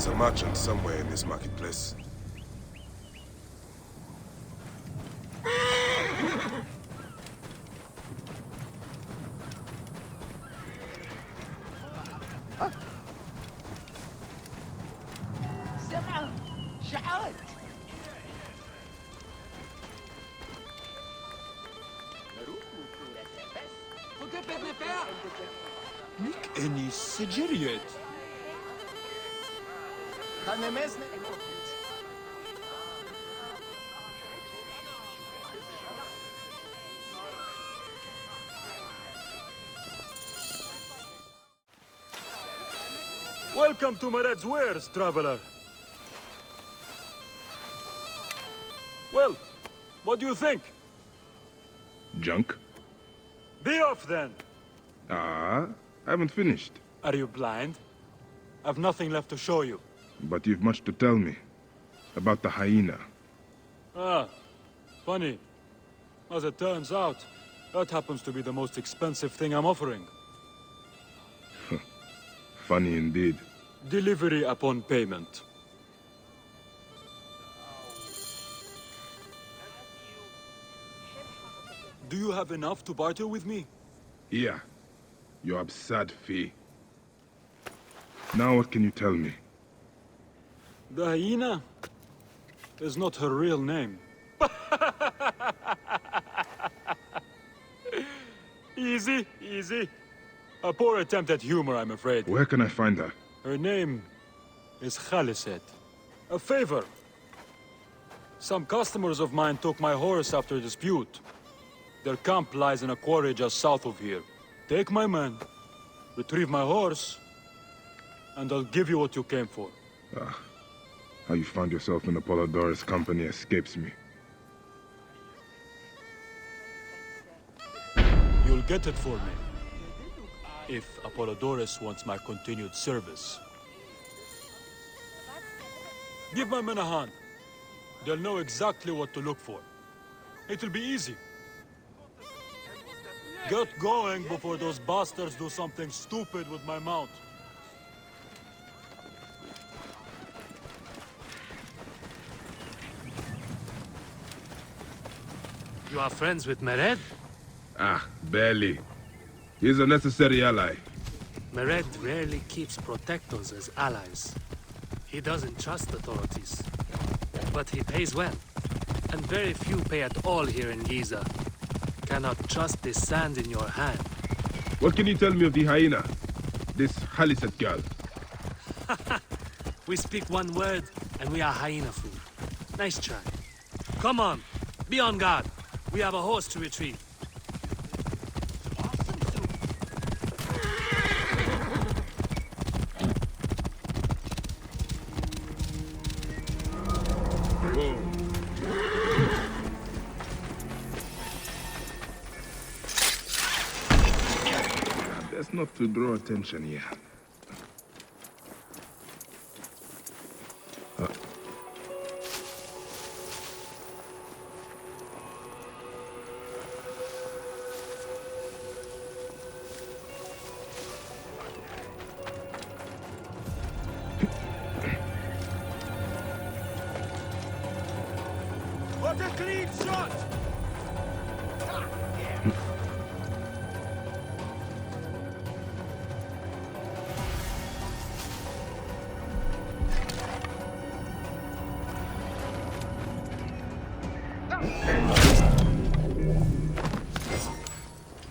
There's a merchant somewhere in this marketplace. Eni Sigiriet. Welcome to Mered's wares, traveler. Well, what do you think? Junk? Be off then. I haven't finished. Are you blind? I've nothing left to show you. But you've much to tell me. About the hyena. Ah, funny. As it turns out, that happens to be the most expensive thing I'm offering. Funny indeed. Delivery upon payment. Do you have enough to barter with me? Yeah. Your absurd fee. Now what can you tell me? The hyena is not her real name. Easy, easy. A poor attempt at humor, I'm afraid. Where can I find her? Her name is Khaliset. A favor. Some customers of mine took my horse after a dispute. Their camp lies in a quarry just south of here. Take my man, retrieve my horse, and I'll give you what you came for. How you found yourself in Apollodorus' company escapes me. You'll get it for me. If Apollodorus wants my continued service. Give my men a hand. They'll know exactly what to look for. It'll be easy. Get going before those bastards do something stupid with my mount. You are friends with Mered? Barely. He's a necessary ally. Mered rarely keeps protectors as allies. He doesn't trust authorities. But he pays well. And very few pay at all here in Giza. Cannot trust the sand in your hand. What can you tell me of the hyena? This Khaliset girl. We speak one word, and we are hyena food. Nice try. Come on, be on guard. We have a horse to retrieve. Best not to draw attention here. What a clean shot!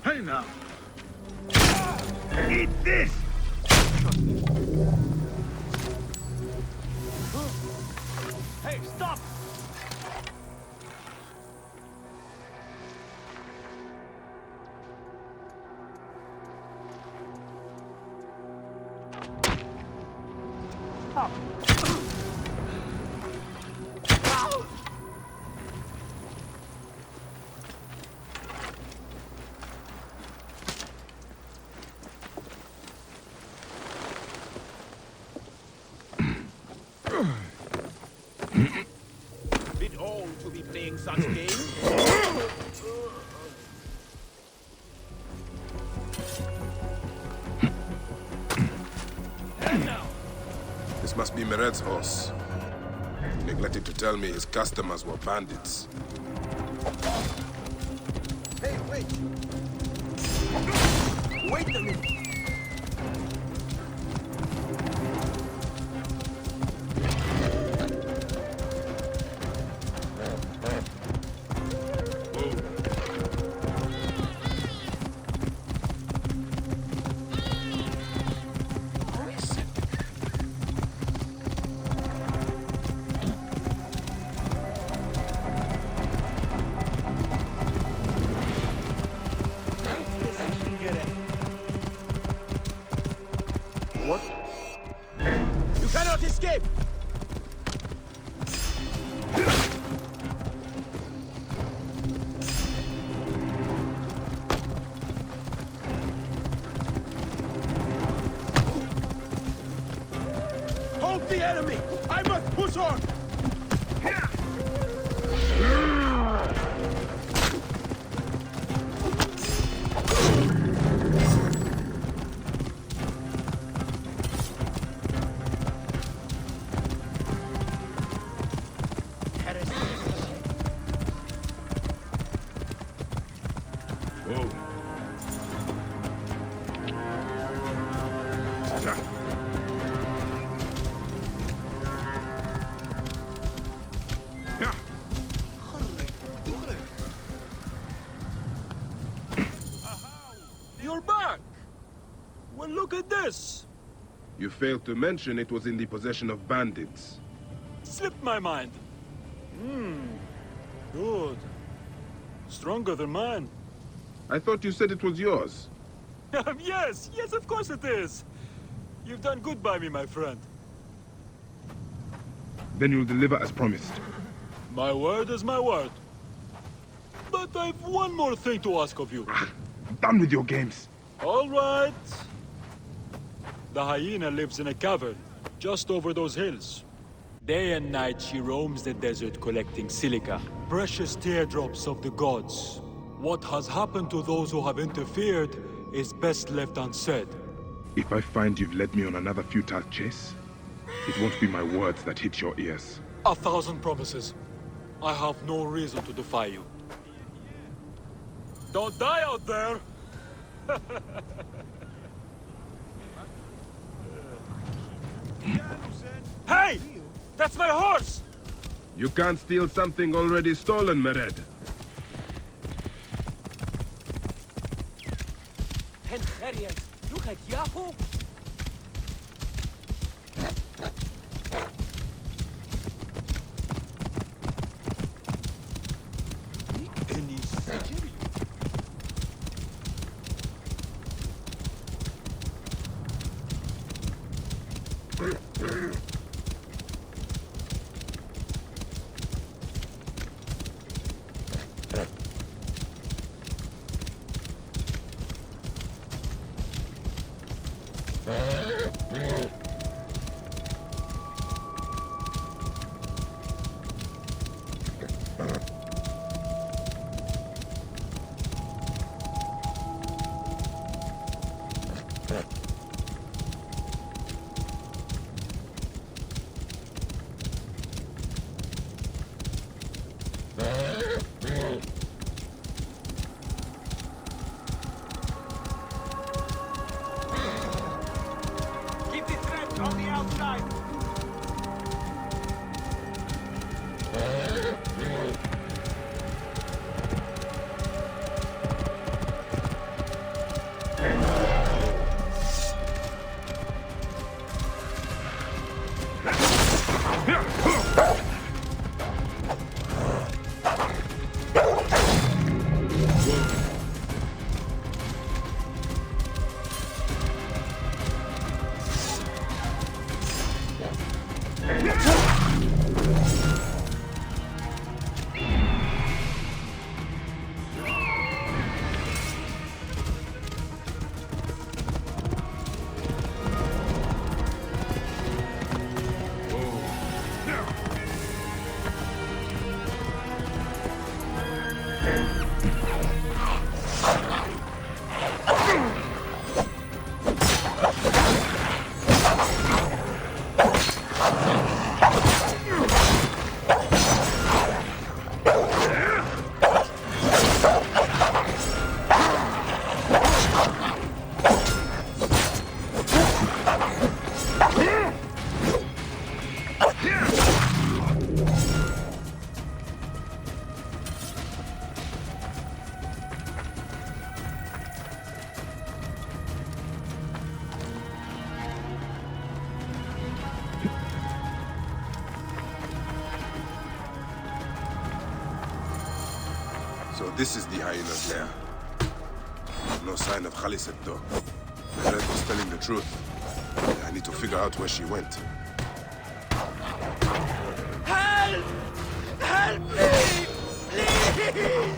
Hey now! Eat this! Hey, stop! Bit old to be playing such games. This This must be Mered's horse. He neglected to tell me his customers were bandits. Hey, wait! Wait a minute! What? You cannot escape! Hold the enemy! I must push on! Whoa. You're back! Well, look at this! You failed to mention it was in the possession of bandits. Slipped my mind. Good. Stronger than mine. I thought you said it was yours. Yes, of course it is. You've done good by me, my friend. Then you'll deliver as promised. My word is my word. But I've one more thing to ask of you. I'm done with your games. All right. The hyena lives in a cavern, just over those hills. Day and night she roams the desert collecting silica, precious teardrops of the gods. What has happened to those who have interfered is best left unsaid. If I find you've led me on another futile chase, it won't be my words that hit your ears. 1,000 promises. I have no reason to defy you. Don't die out there! Hey! That's my horse! You can't steal something already stolen, Mered. Look at Yahoo! Keep the threat on the outside! So this is the Hyena's lair. No sign of Khaliset though. The red was telling the truth. I need to figure out where she went. Help! Help me! Please!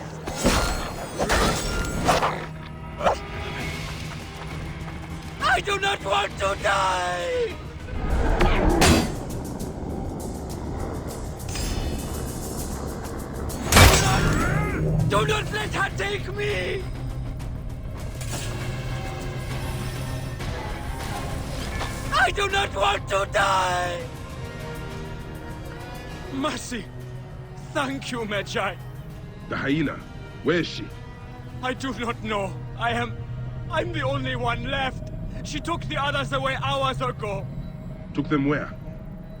I do not want to die! Do not let her take me! I do not want to die! Mercy! Thank you, Magi. The hyena, where is she? I do not know. I'm the only one left. She took the others away hours ago. Took them where?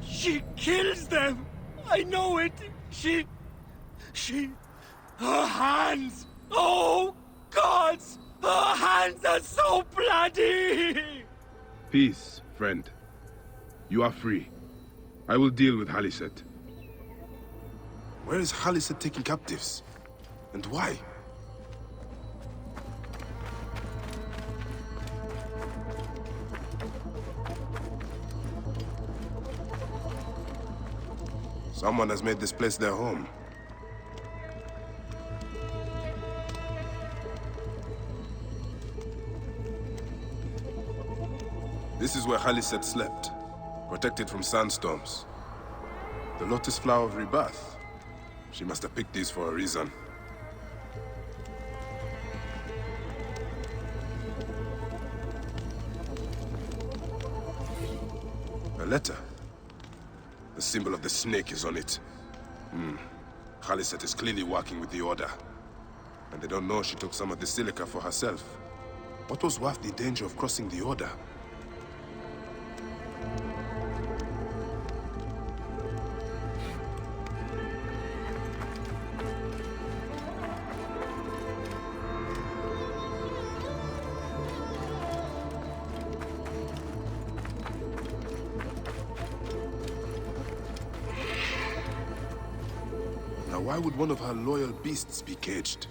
She kills them. I know it. Her hands. Oh, gods. Her hands are so bloody. Peace, friend. You are free. I will deal with Khaliset. Where is Khaliset taking captives? And why? Someone has made this place their home. This is where Khaliset slept, protected from sandstorms. The lotus flower of rebirth. She must have picked these for a reason. A letter. The symbol of the snake is on it. Khaliset is clearly working with the Order. And they don't know she took some of the silica for herself. What was worth the danger of crossing the Order? Now, why would one of her loyal beasts be caged?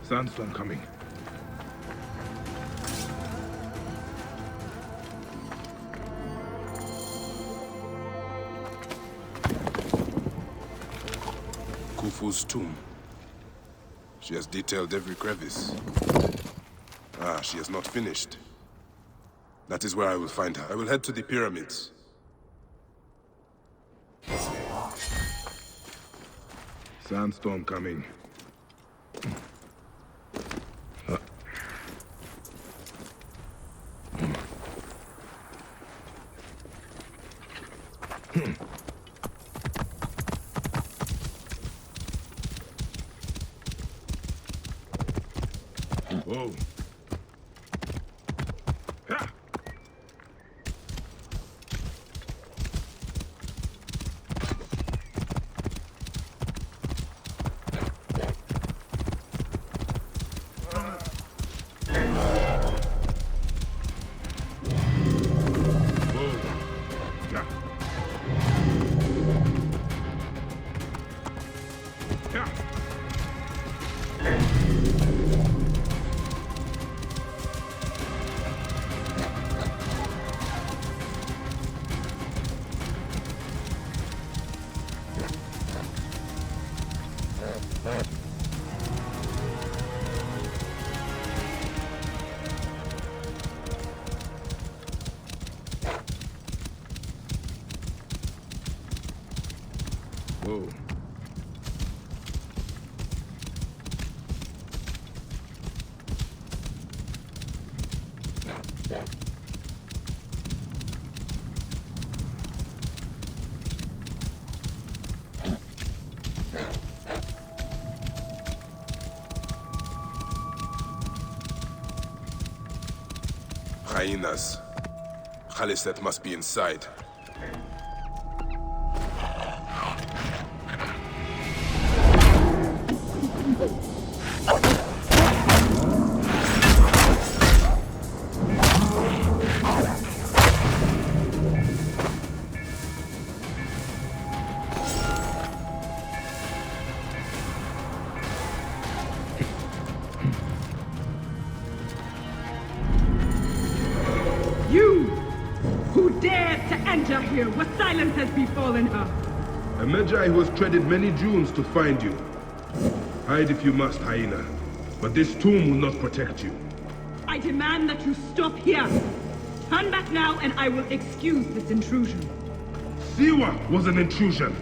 Sandstorm coming. Khufu's tomb. She has detailed every crevice. Ah, she has not finished. That is where I will find her. I will head to the pyramids. Sandstorm coming. Whoa. Ha! Whoa. Hyenas. Khaliset must be inside. You! Who dares to enter here? What silence has befallen her? A Magi who has treaded many dunes to find you. Hide if you must, Hyena. But this tomb will not protect you. I demand that you stop here. Turn back now and I will excuse this intrusion. Siwa was an intrusion.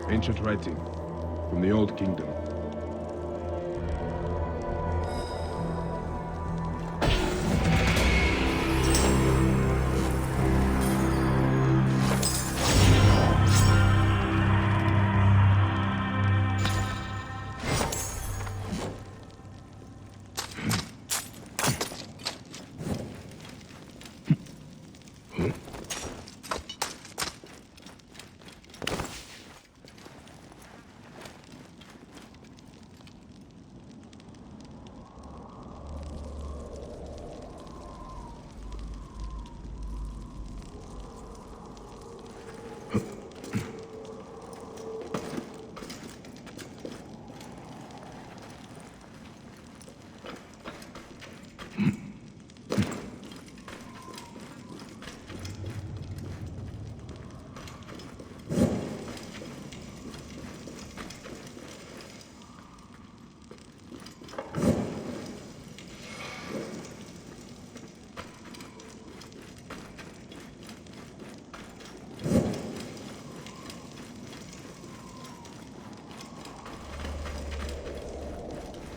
Ancient writing from the Old Kingdom.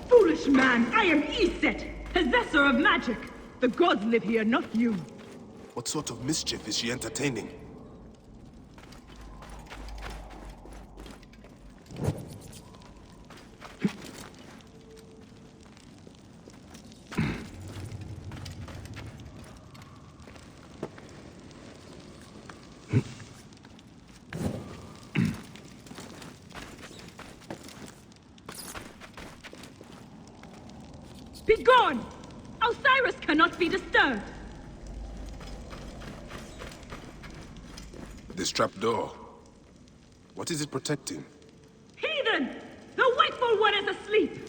Foolish man, I am Iset, possessor of magic. The gods live here, not you. What sort of mischief is she entertaining? Begone! Osiris cannot be disturbed! This trapdoor. What is it protecting? Heathen! The wakeful one is asleep!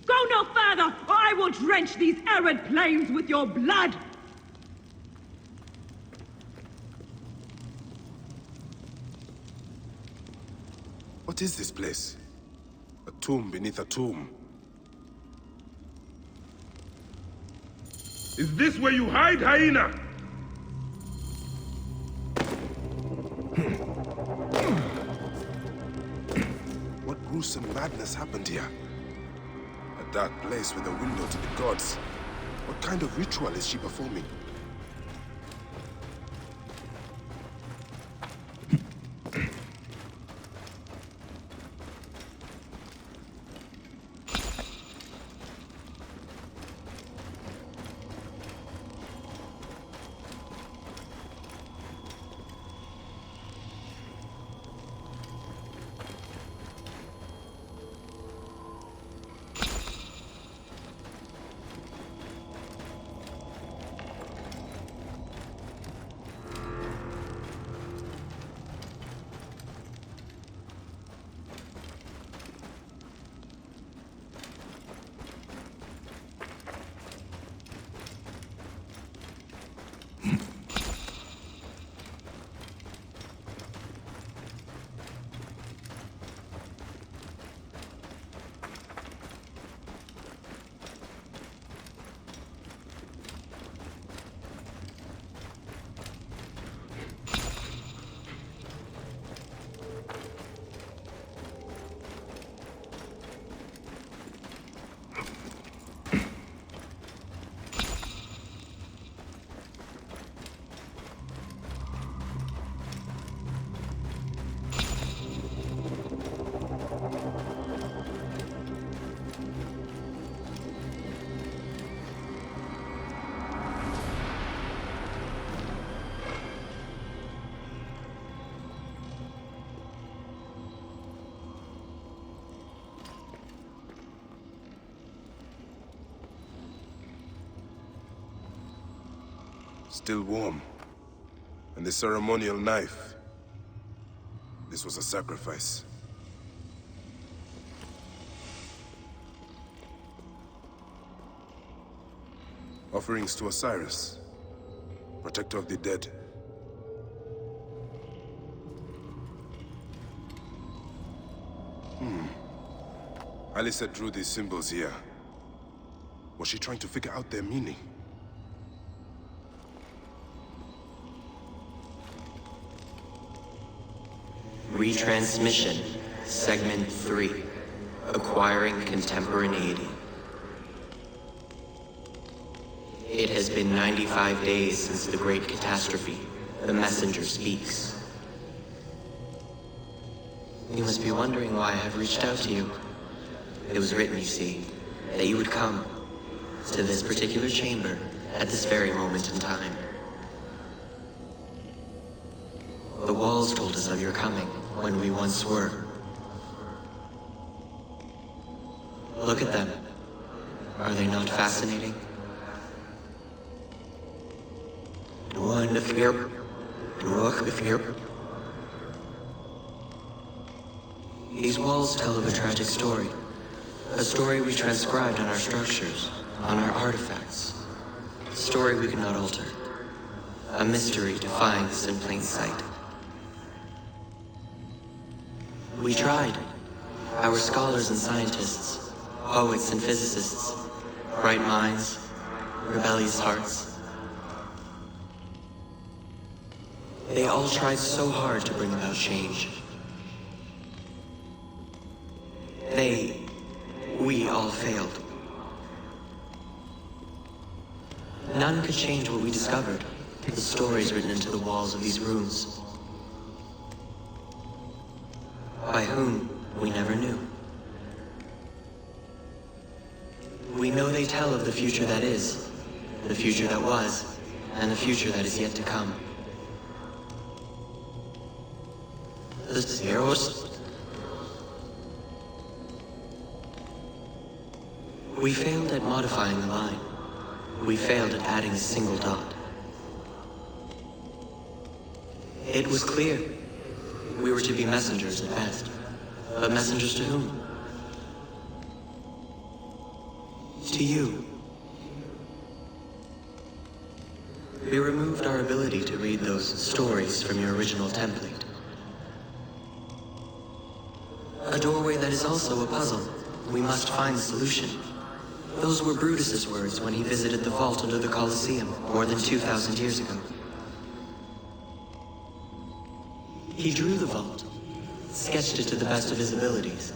Go no further, or I will drench these arid plains with your blood! What is this place? A tomb beneath a tomb. Is this where you hide, Hyena? What gruesome madness happened here? A dark place with a window to the gods. What kind of ritual is she performing? Still warm. And the ceremonial knife. This was a sacrifice. Offerings to Osiris, protector of the dead. Alyssa drew these symbols here. Was she trying to figure out their meaning? Retransmission, Segment 3. Acquiring Contemporaneity. It has been 95 days since the Great Catastrophe. The messenger speaks. You must be wondering why I have reached out to you. It was written, you see, that you would come to this particular chamber at this very moment in time. The walls told us of your coming when we once were. Look at them. Are they not fascinating? These walls tell of a tragic story. A story we transcribed on our structures, on our artifacts. A story we cannot alter. A mystery defying us in plain sight. We tried. Our scholars and scientists, poets and physicists, bright minds, rebellious hearts. They all tried so hard to bring about change. We all failed. None could change what we discovered, the stories written into the walls of these rooms. By whom, we never knew. We know they tell of the future that is, the future that was, and the future that is yet to come. The heroes. We failed at modifying the line. We failed at adding a single dot. It was clear. We were to be messengers at best. But messengers to whom? To you. We removed our ability to read those stories from your original template. A doorway that is also a puzzle. We must find the solution. Those were Brutus's words when he visited the vault under the Colosseum more than 2,000 years ago. He drew the vault, sketched it to the best of his abilities,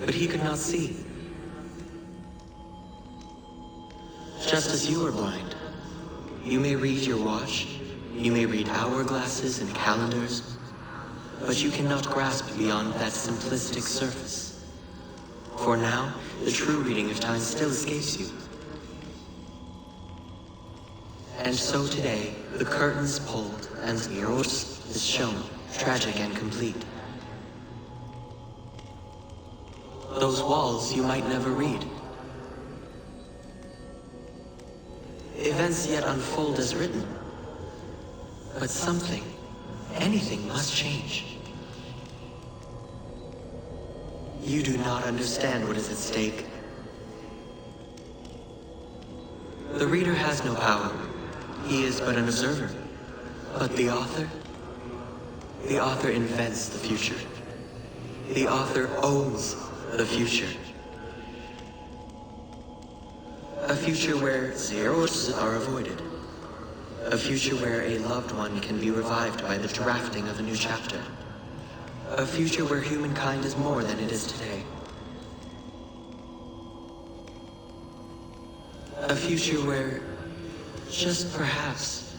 but he could not see. Just as you are blind, you may read your watch, you may read hourglasses and calendars, but you cannot grasp beyond that simplistic surface. For now, the true reading of time still escapes you. And so today, the curtain is pulled and Eros is shown, tragic and complete. Those walls you might never read. Events yet unfold as written. But something, anything must change. You do not understand what is at stake. The reader has no power. He is but an observer. But the author invents the future. The author owns the future. A future where zeros are avoided. A future where a loved one can be revived by the drafting of a new chapter. A future where humankind is more than it is today. A future where, just perhaps,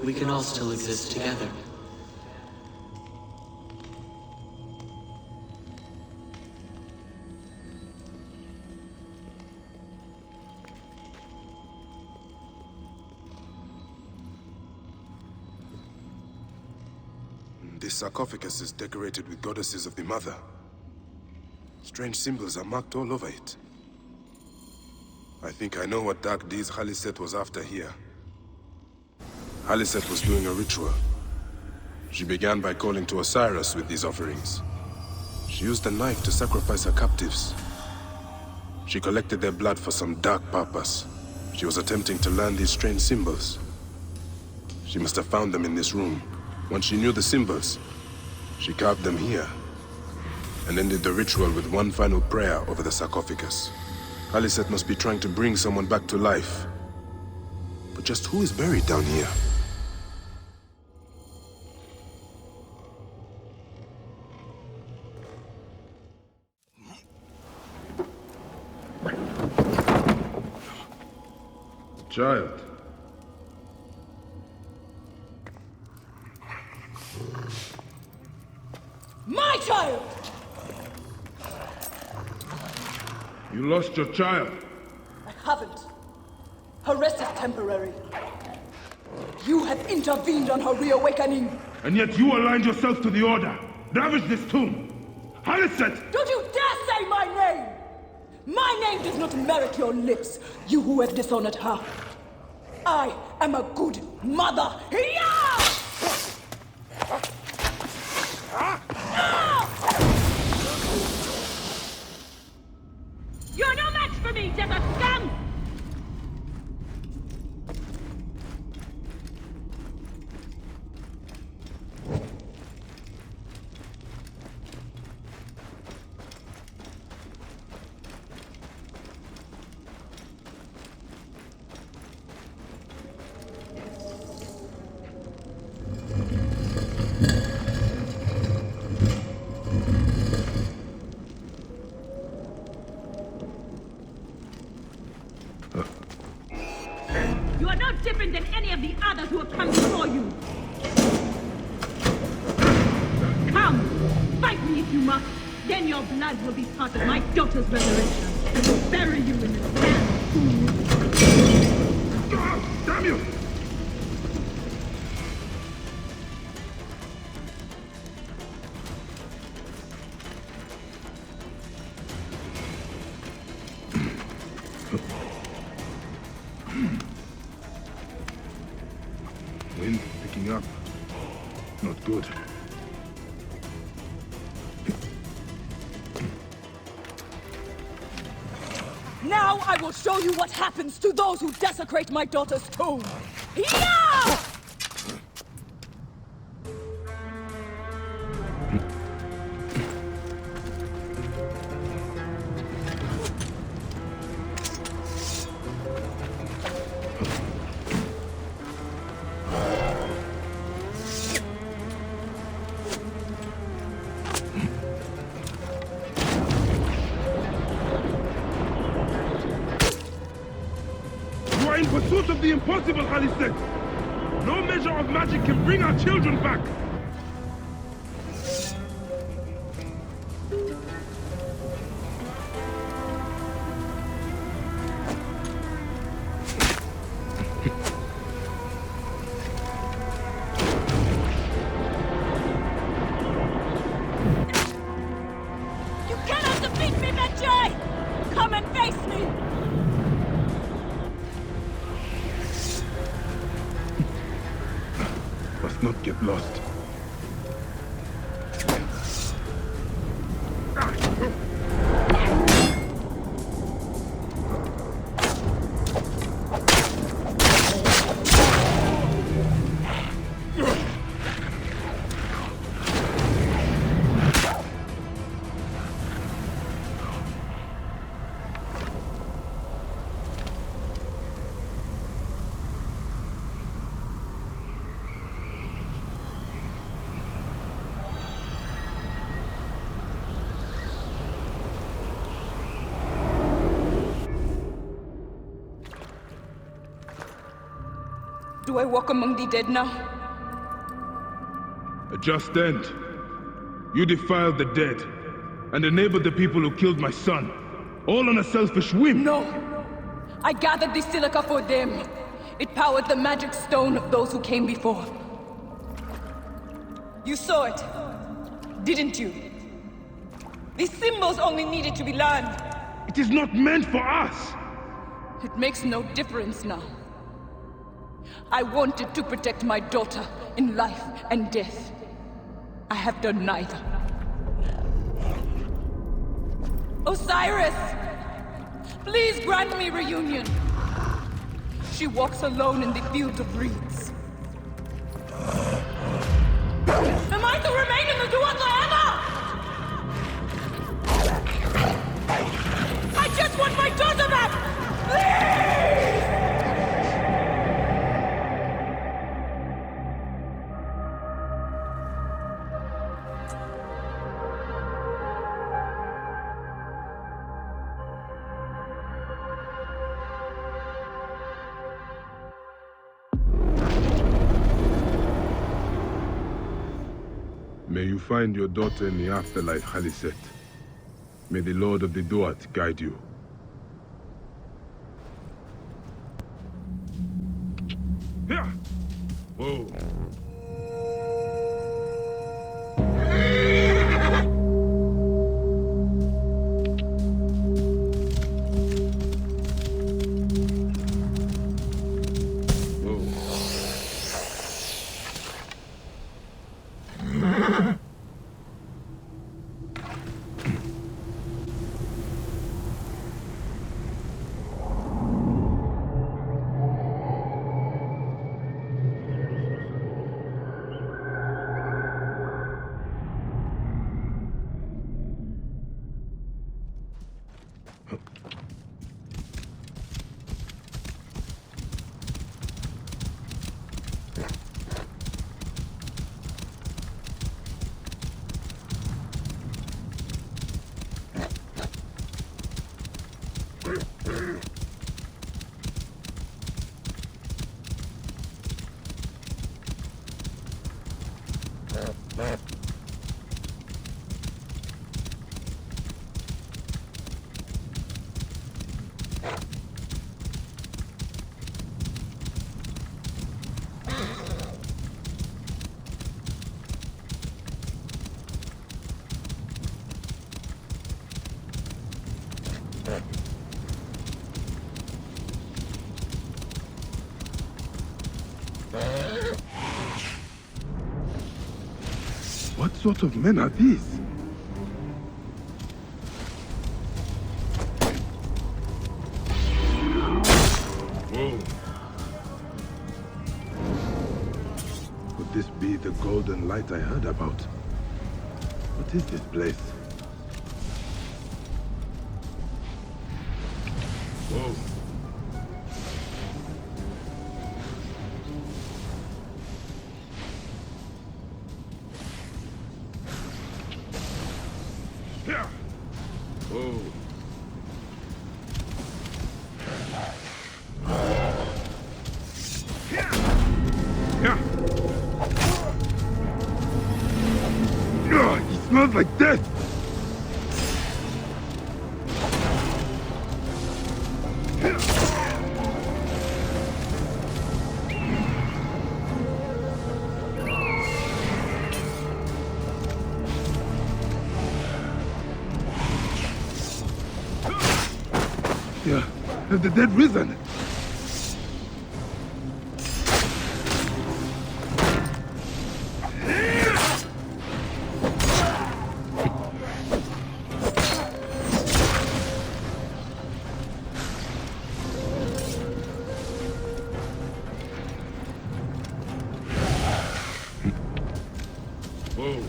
we can all still exist together. This sarcophagus is decorated with goddesses of the Mother. Strange symbols are marked all over it. I think I know what dark deeds Khaliset was after here. Khaliset was doing a ritual. She began by calling to Osiris with these offerings. She used a knife to sacrifice her captives. She collected their blood for some dark purpose. She was attempting to learn these strange symbols. She must have found them in this room. Once she knew the symbols, she carved them here, and ended the ritual with one final prayer over the sarcophagus. Khaliset must be trying to bring someone back to life. But just who is buried down here? Child. My child! You lost your child. I haven't. Her rest is temporary. You have intervened on her reawakening. And yet you aligned yourself to the Order. Ravage this tomb. Khaliset! Don't you dare say my name! My name does not merit your lips, you who have dishonored her. I am a good mother. Yeah! You're no match for me, desert scum! You are no different than any of the others who have come before you. Come, fight me if you must. Then your blood will be part of my daughter's resurrection. I will bury you in the sand, fool. Damn you! Not good. Now I will show you what happens to those who desecrate my daughter's tomb! Yeah! You are in pursuit of the impossible, Khaliset! No measure of magic can bring our children back! You cannot defeat me, Medjay! Come and face me! Must not get lost. Do I walk among the dead now? A just end. You defiled the dead, and enabled the people who killed my son, all on a selfish whim. No! I gathered the silica for them. It powered the magic stone of those who came before. You saw it, didn't you? These symbols only needed to be learned. It is not meant for us! It makes no difference now. I wanted to protect my daughter in life and death. I have done neither. Osiris! Please grant me reunion. She walks alone in the field of reeds. Am I to remain in the Duat forever? I just want my daughter back! Please! May you find your daughter in the afterlife, Khaliset. May the Lord of the Duat guide you. Yeah. Whoa. What sort of men are these? Whoa. Could this be the golden light I heard about? What is this place? Whoa. Yeah. Whoa. Yeah. He smells like death. Yeah, have the dead risen? Whoa.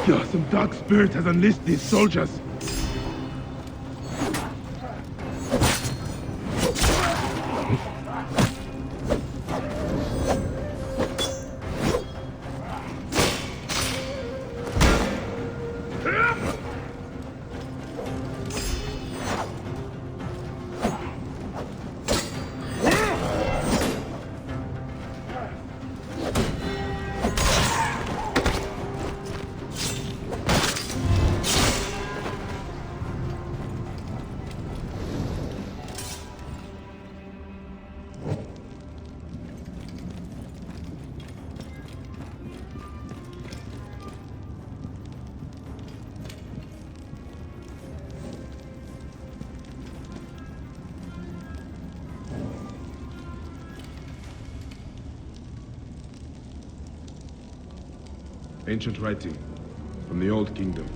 Yeah, some dark spirit has unleashed these soldiers. Ancient writing from the Old Kingdom.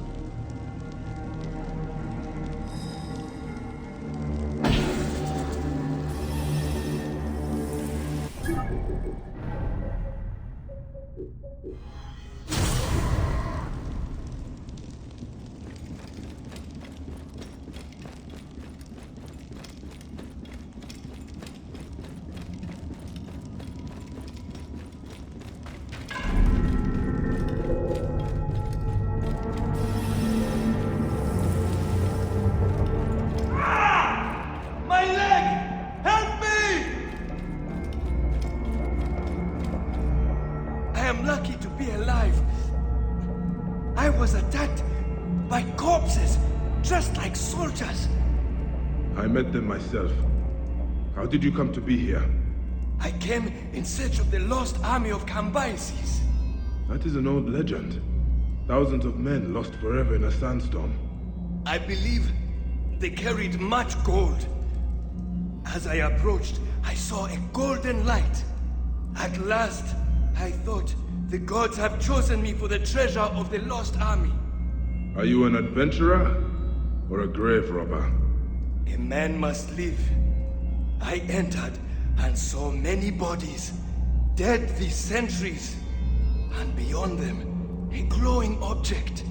I was attacked by corpses, just like soldiers. I met them myself. How did you come to be here? I came in search of the lost army of Cambyses. That is an old legend. Thousands of men lost forever in a sandstorm. I believe they carried much gold. As I approached, I saw a golden light. At last, I thought the gods have chosen me for the treasure of the lost army. Are you an adventurer or a grave robber? A man must live. I entered and saw many bodies, dead these centuries, and beyond them, a glowing object.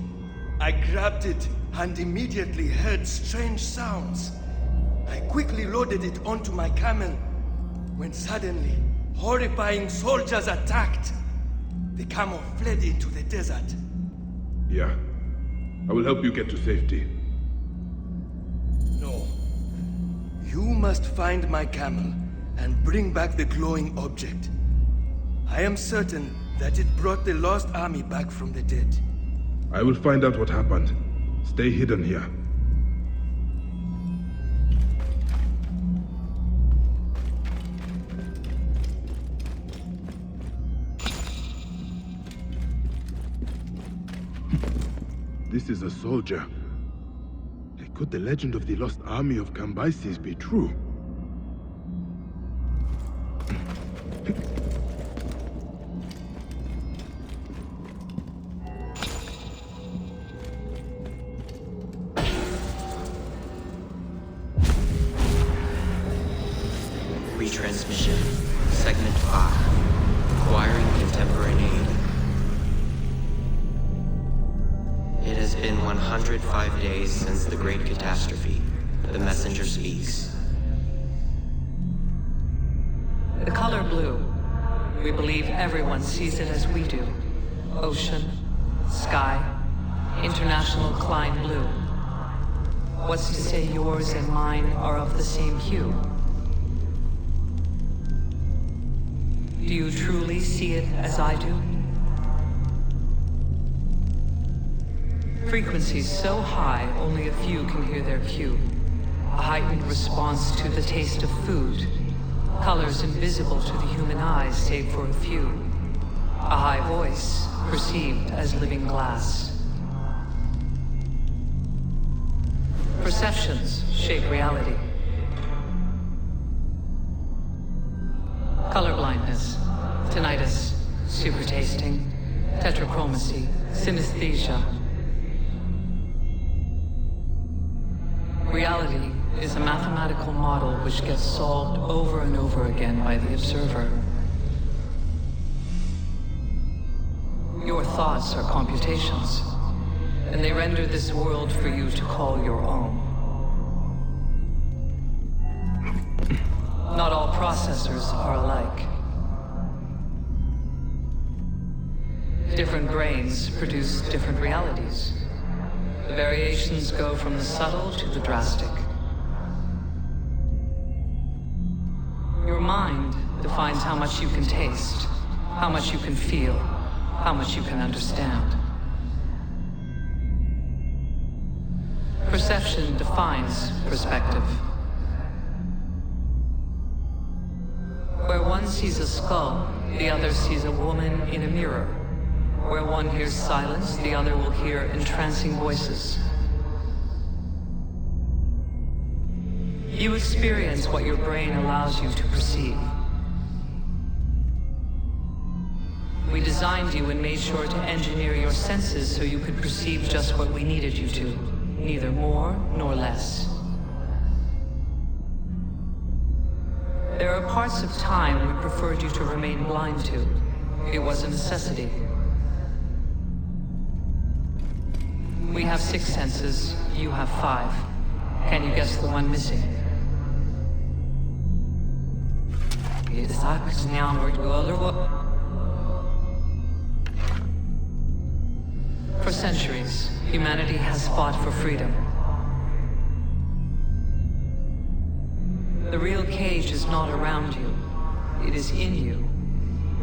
I grabbed it and immediately heard strange sounds. I quickly loaded it onto my camel, when suddenly, horrifying soldiers attacked. The camel fled into the desert. Yeah. I will help you get to safety. No. You must find my camel and bring back the glowing object. I am certain that it brought the lost army back from the dead. I will find out what happened. Stay hidden here. This is a soldier. Could the legend of the lost army of Cambyses be true? Retransmission. Segment 5. Acquiring contemporaneity. It has been 105 days since the Great Catastrophe. The messenger speaks. The color blue. We believe everyone sees it as we do. Ocean, sky, international Klein blue. What's to say yours and mine are of the same hue? Do you truly see it as I do? Frequencies so high, only a few can hear their cue. A heightened response to the taste of food. Colors invisible to the human eyes, save for a few. A high voice, perceived as living glass. Perceptions shape reality. Color blindness, tinnitus, supertasting, tetrachromacy, synesthesia. Reality is a mathematical model which gets solved over and over again by the observer. Your thoughts are computations, and they render this world for you to call your own. Not all processors are alike. Different brains produce different realities. The variations go from the subtle to the drastic. Your mind defines how much you can taste, how much you can feel, how much you can understand. Perception defines perspective. Where one sees a skull, the other sees a woman in a mirror. Where one hears silence, the other will hear entrancing voices. You experience what your brain allows you to perceive. We designed you and made sure to engineer your senses so you could perceive just what we needed you to, neither more nor less. There are parts of time we preferred you to remain blind to. It was a necessity. We have 6 senses, you have 5. Can you guess the one missing? For centuries, humanity has fought for freedom. The real cage is not around you. It is in you.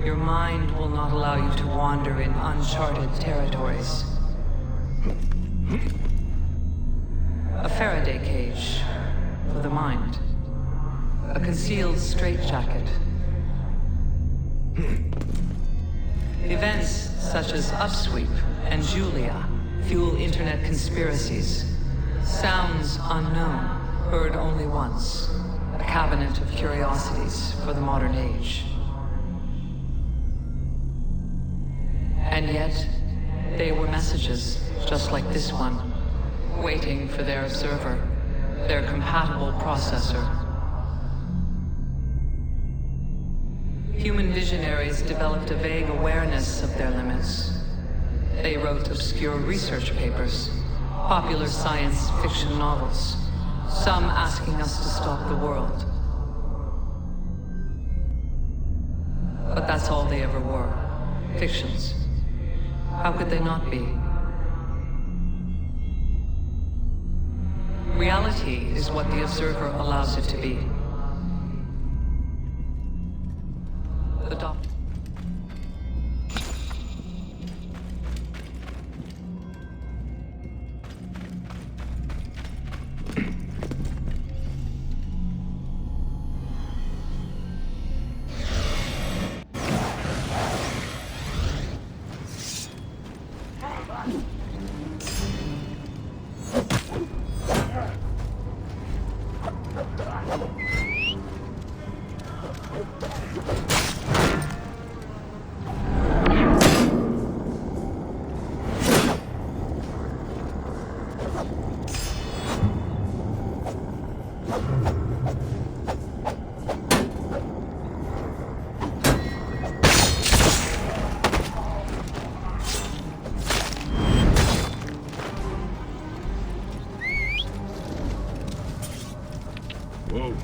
Your mind will not allow you to wander in uncharted territories. A Faraday cage for the mind. A concealed straitjacket. Events such as Upsweep and Julia fuel internet conspiracies. Sounds unknown, heard only once. A cabinet of curiosities for the modern age. And yet, they were messages, just like this one, waiting for their observer, their compatible processor. Human visionaries developed a vague awareness of their limits. They wrote obscure research papers, popular science fiction novels, some asking us to stop the world. But that's all they ever were, fictions. How could they not be? Reality is what the observer allows it to be. The doctor. Whoa.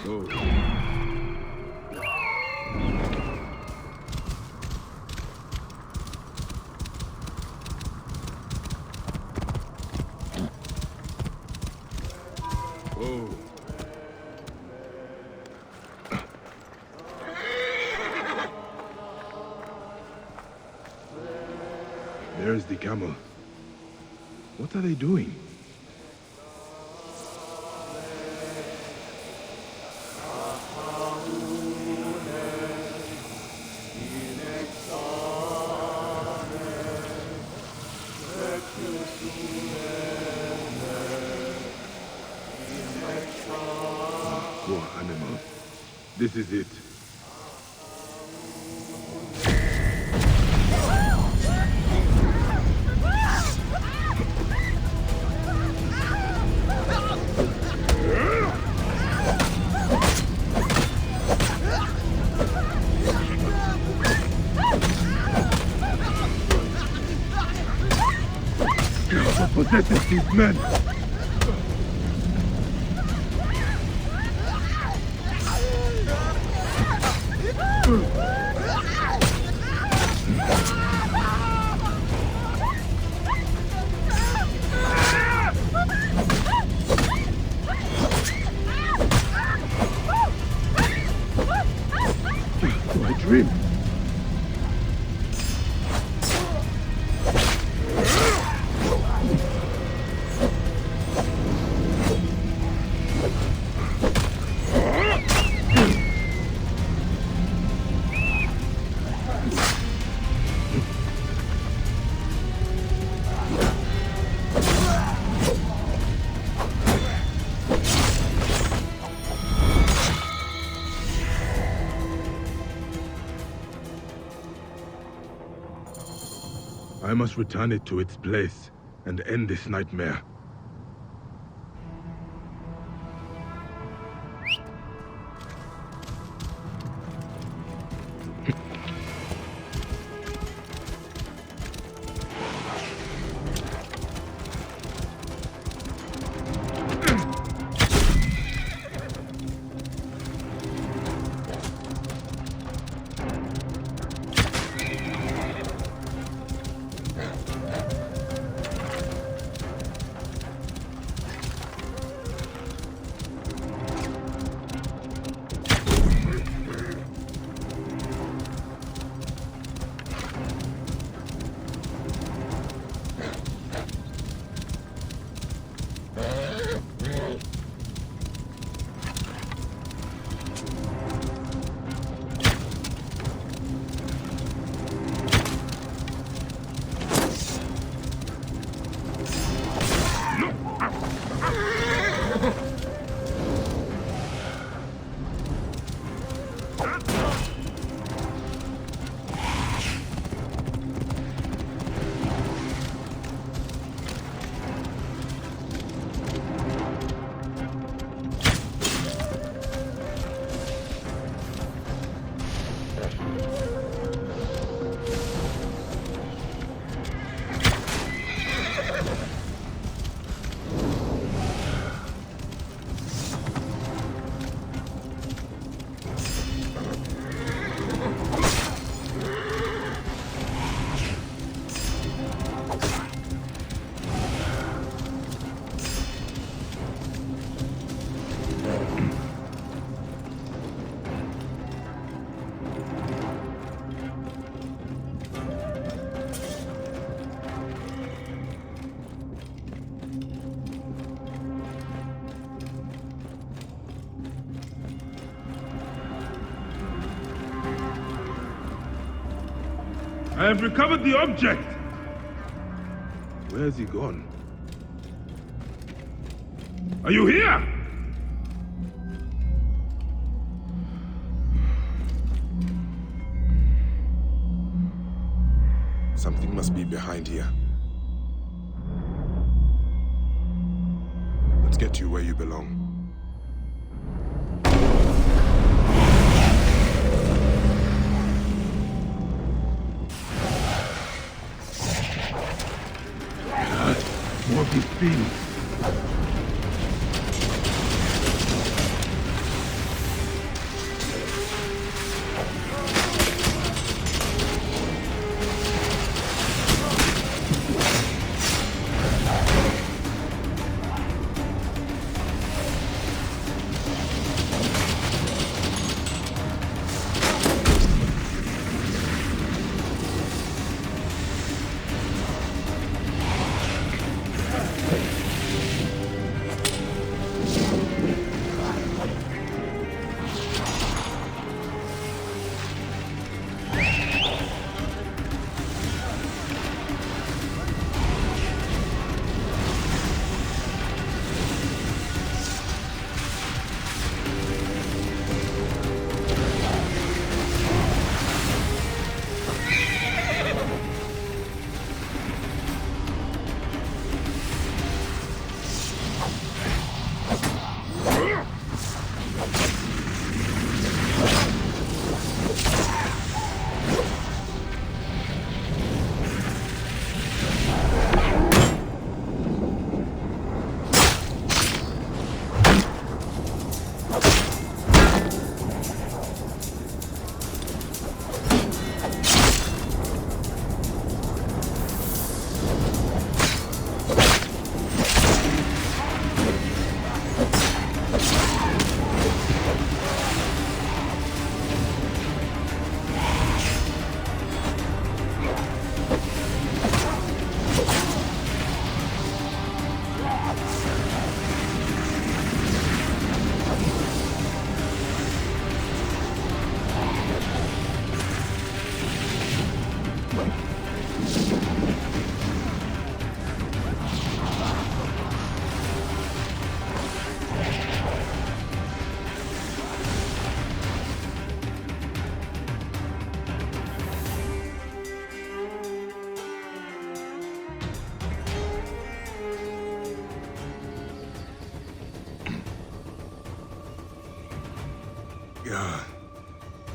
Whoa. Whoa. There's the camel. What are they doing? Poor animal. This is it. What possesses these men? Do I dream? I must return it to its place and end this nightmare. I have recovered the object! Where has he gone? Are you here? Something must be behind here. Let's get you where you belong. More of these things.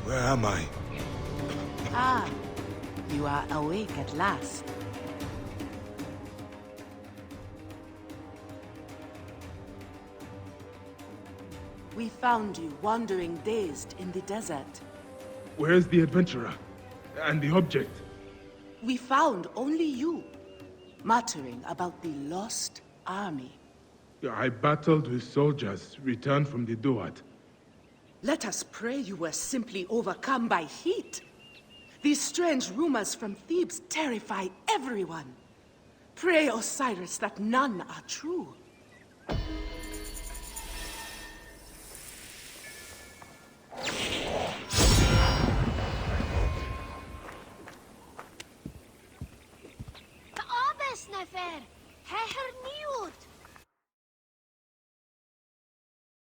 Where am I? Ah, you are awake at last. We found you wandering dazed in the desert. Where's the adventurer? And the object? We found only you, muttering about the lost army. I battled with soldiers returned from the Duat. Let us pray you were simply overcome by heat. These strange rumors from Thebes terrify everyone. Pray, Osiris, that none are true.